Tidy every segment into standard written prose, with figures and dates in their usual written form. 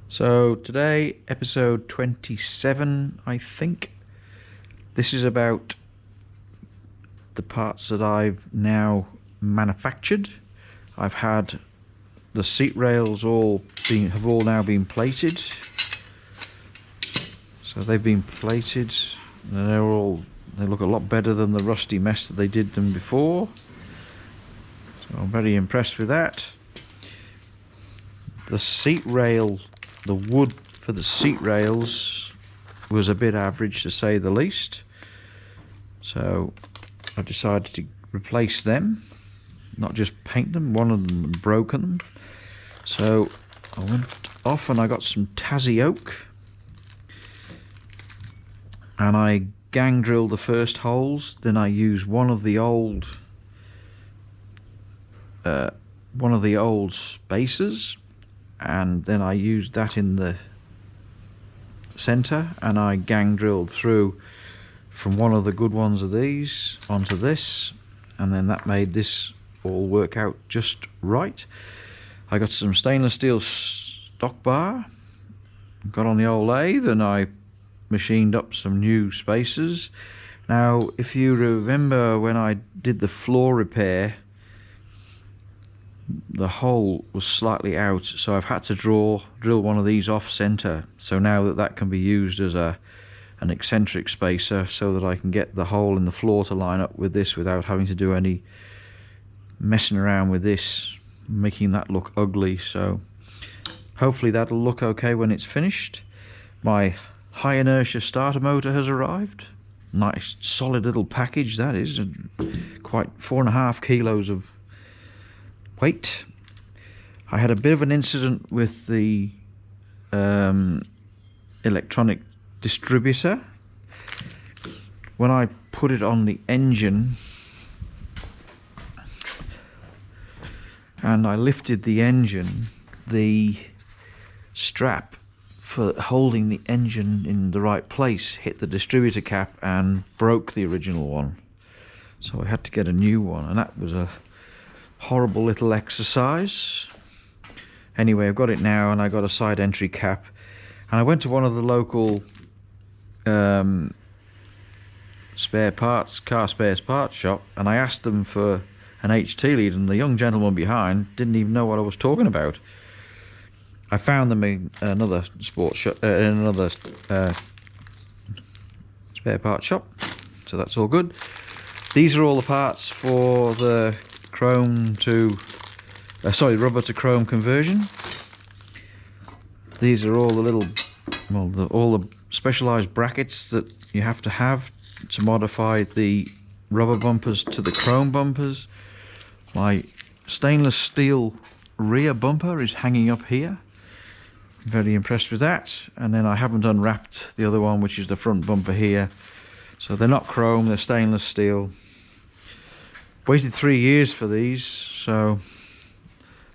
So today, episode 27, I think. This is about the parts that I've now manufactured. I've had the seat rails have all now been plated. So they've been plated, and they look a lot better than the rusty mess that they did them before. So I'm very impressed with that. The seat rail, the wood for the seat rails was a bit average, to say the least. So I decided to replace them, not just paint them. One of them had broken them. So I went off and I got some Tassie Oak, and I gang drilled the first holes. Then I used one of the old spacers, and then I used that in the center, and I gang drilled through from one of the good ones of these onto this, and then that made this all work out just right. I got some stainless steel stock bar, got on the old lathe, and I machined up some new spacers. Now, if you remember when I did the floor repair, the hole was slightly out, so I've had to drill one of these off center. So now that can be used as an eccentric spacer, so that I can get the hole in the floor to line up with this without having to do any messing around with this, making that look ugly. So hopefully that'll look okay when it's finished. My high inertia starter motor has arrived. Nice solid little package that is, quite 4.5 kilos of weight. I had a bit of an incident with the electronic distributor. When I put it on the engine and I lifted the engine, the strap for holding the engine in the right place hit the distributor cap and broke the original one. So I had to get a new one, and that was a horrible little exercise. Anyway, I've got it now, and I got a side entry cap, and I went to one of the local car spares parts shop, and I asked them for an HT lead, and the young gentleman behind didn't even know what I was talking about. I found them in another sports shop, another spare parts shop, so that's all good. These are all the parts for the rubber to chrome conversion. These are all the all the specialized brackets that you have to modify the rubber bumpers to the chrome bumpers. My stainless steel rear bumper is hanging up here. Very impressed with that. And then I haven't unwrapped the other one, which is the front bumper here. So they're not chrome, they're stainless steel. Waited 3 years for these, so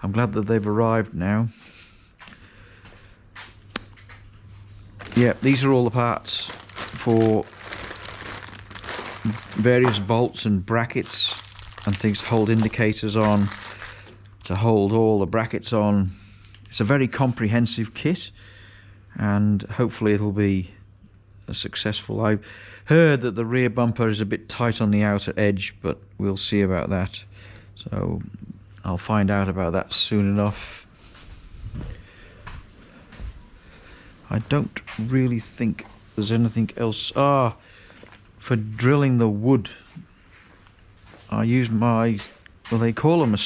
I'm glad that they've arrived now. Yeah, these are all the parts for various bolts and brackets and things to hold indicators on, to hold all the brackets on. It's a very comprehensive kit, and hopefully it'll be successful. I've heard that the rear bumper is a bit tight on the outer edge, but we'll see about that. So I'll find out about that soon enough. I don't really think there's anything else. For drilling the wood, I use they call them a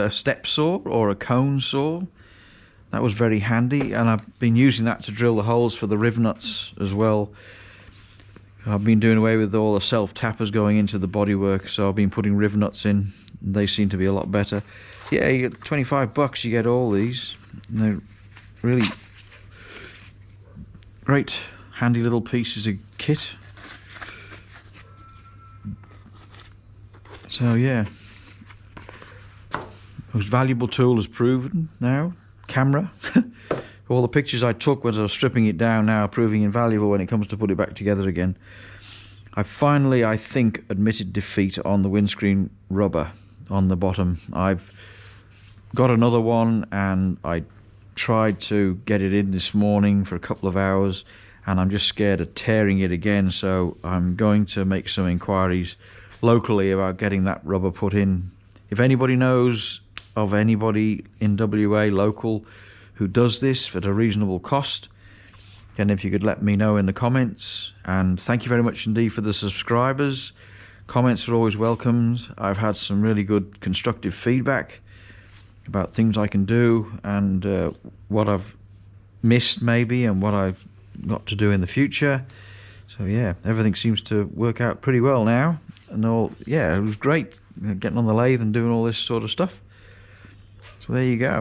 step saw or a cone saw. That was very handy, and I've been using that to drill the holes for the riv nuts as well. I've been doing away with all the self-tappers going into the bodywork, so I've been putting riv nuts in. They seem to be a lot better. Yeah, you get $25, you get all these. And they're really great, handy little pieces of kit. So yeah, most valuable tool is proven now. Camera. All the pictures I took when I was stripping it down now are proving invaluable when it comes to put it back together again. I finally, I think, admitted defeat on the windscreen rubber on the bottom. I've got another one, and I tried to get it in this morning for a couple of hours, and I'm just scared of tearing it again, so I'm going to make some inquiries locally about getting that rubber put in. If anybody knows of anybody in WA local who does this at a reasonable cost, then if you could let me know in the comments. And thank you very much indeed for the subscribers. Comments are always welcomed. I've had some really good constructive feedback about things I can do, and what I've missed maybe, and what I've got to do in the future. So yeah, everything seems to work out pretty well now, and all. Yeah, it was great getting on the lathe and doing all this sort of stuff. So there you go.